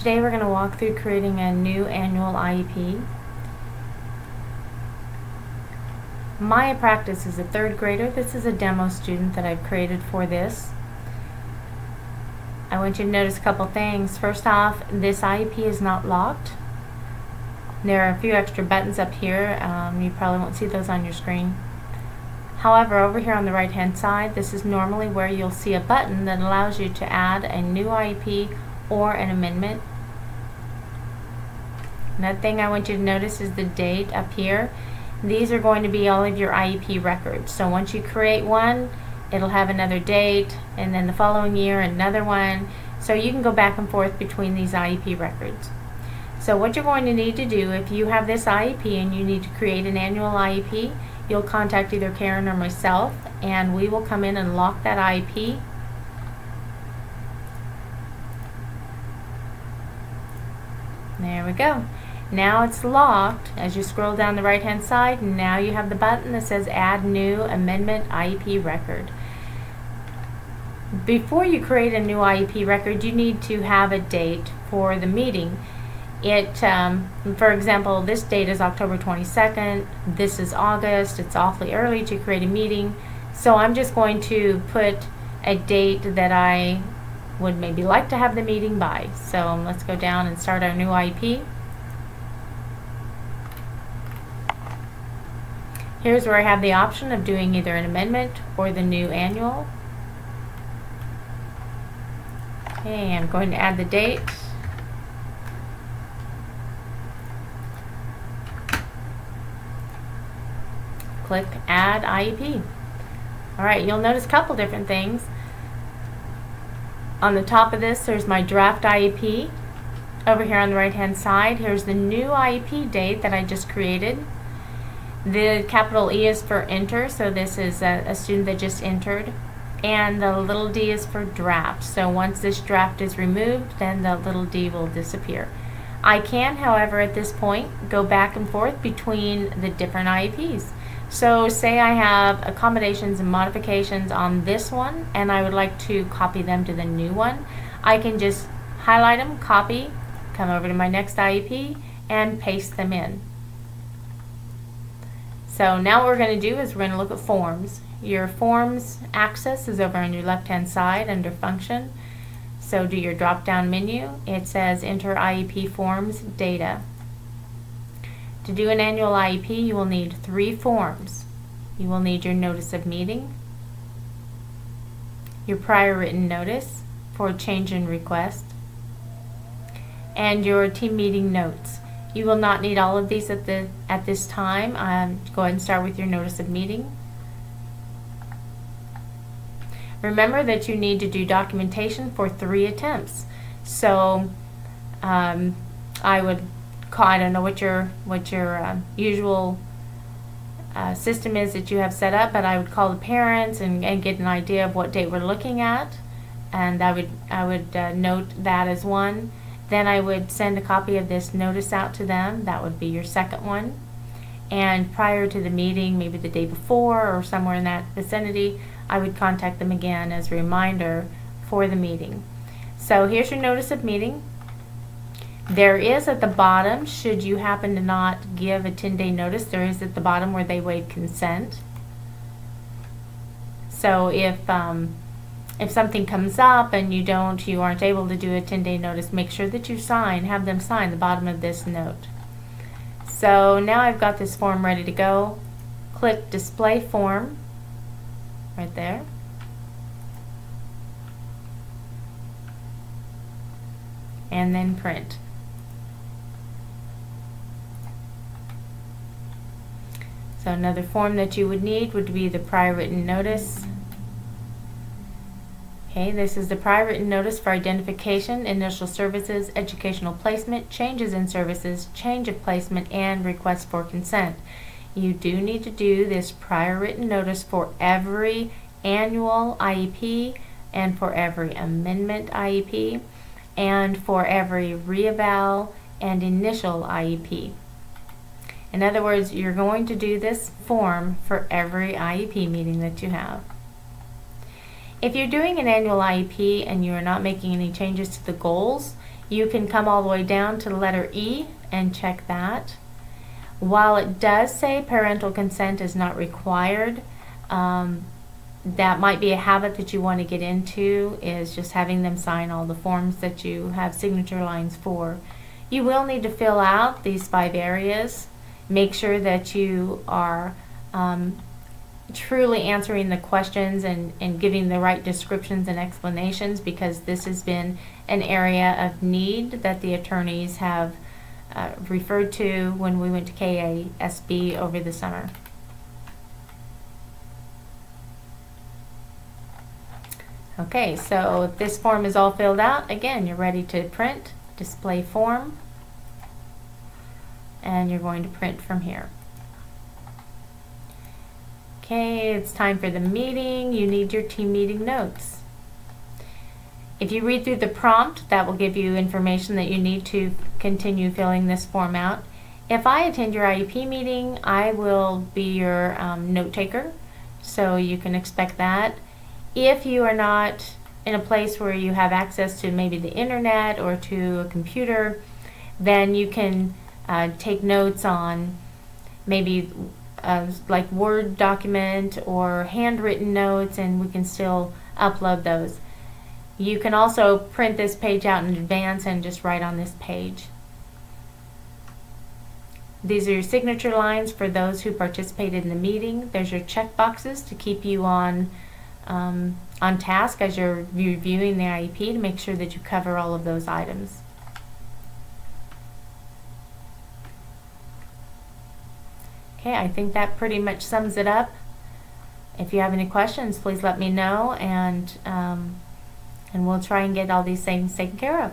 Today we're going to walk through creating a new annual IEP. Maya Practice is a third grader. This is a demo student that I've created for this. I want you to notice a couple things. First off, this IEP is not locked. There are a few extra buttons up here. You probably won't see those on your screen. However, over here on the right hand side, this is normally where you'll see a button that allows you to add a new IEP or an amendment. Another thing I want you to notice is the date up here. These are going to be all of your IEP records. So once you create one, it'll have another date, and then the following year another one. So you can go back and forth between these IEP records. So what you're going to need to do, if you have this IEP and you need to create an annual IEP, you'll contact either Karen or myself, and we will come in and lock that IEP. There we go. Now it's locked. As you scroll down the right hand side, now you have the button that says Add New Amendment IEP Record. Before you create a new IEP record, you need to have a date for the meeting. For example, this date is October 22nd. This is August. It's awfully early to create a meeting. So I'm just going to put a date that I would maybe like to have the meeting by. So let's go down and start our new IEP. Here's where I have the option of doing either an amendment or the new annual. Okay, I'm going to add the date. Click Add IEP. Alright, you'll notice a couple different things. On the top of this, there's my draft IEP. Over here on the right hand side, here's the new IEP date that I just created. The capital E is for enter, so this is a student that just entered. And the little d is for draft. So once this draft is removed, then the little d will disappear. I can, however, at this point, go back and forth between the different IEPs. So say I have accommodations and modifications on this one, and I would like to copy them to the new one. I can just highlight them, copy, come over to my next IEP, and paste them in. So now what we're going to do is we're going to look at forms. Your forms access is over on your left hand side under function. So do your drop down menu. It says enter IEP forms data. To do an annual IEP, you will need 3 forms. You will need your notice of meeting, your prior written notice for change in request, and your team meeting notes. You will not need all of these at this time. Go ahead and start with your notice of meeting. Remember that you need to do documentation for 3 attempts. So I don't know what your usual system is that you have set up, but I would call the parents and get an idea of what date we're looking at, and I would note that as one. Then I would send a copy of this notice out to them. That would be your second one. And prior to the meeting, maybe the day before or somewhere in that vicinity, I would contact them again as a reminder for the meeting. So here's your notice of meeting. There is at the bottom, should you happen to not give a 10-day notice, there is at the bottom where they waive consent. So if something comes up and you aren't able to do a 10-day notice, make sure that you have them sign the bottom of this note. So now I've got this form ready to go. Click Display Form right there. And then print. So another form that you would need would be the prior written notice. Okay, this is the prior written notice for identification, initial services, educational placement, changes in services, change of placement, and request for consent. You do need to do this prior written notice for every annual IEP and for every amendment IEP and for every reeval and initial IEP. In other words, you're going to do this form for every IEP meeting that you have. If you're doing an annual IEP and you're not making any changes to the goals, you can come all the way down to the letter E and check that. While it does say parental consent is not required, that might be a habit that you want to get into, is just having them sign all the forms that you have signature lines for. You will need to fill out these 5 areas. Make sure that you are truly answering the questions and giving the right descriptions and explanations, because this has been an area of need that the attorneys have referred to when we went to KASB over the summer. Okay, so this form is all filled out. Again, you're ready to print, display form, and you're going to print from here. Okay, it's time for the meeting. You need your team meeting notes. If you read through the prompt, that will give you information that you need to continue filling this form out. If I attend your IEP meeting, I will be your note taker, so you can expect that. If you are not in a place where you have access to maybe the internet or to a computer, then you can take notes on maybe like Word document or handwritten notes, and we can still upload those. You can also print this page out in advance and just write on this page. These are your signature lines for those who participated in the meeting. There's your check boxes to keep you on task as you're reviewing the IEP, to make sure that you cover all of those items. Okay, I think that pretty much sums it up. If you have any questions, please let me know, and we'll try and get all these things taken care of.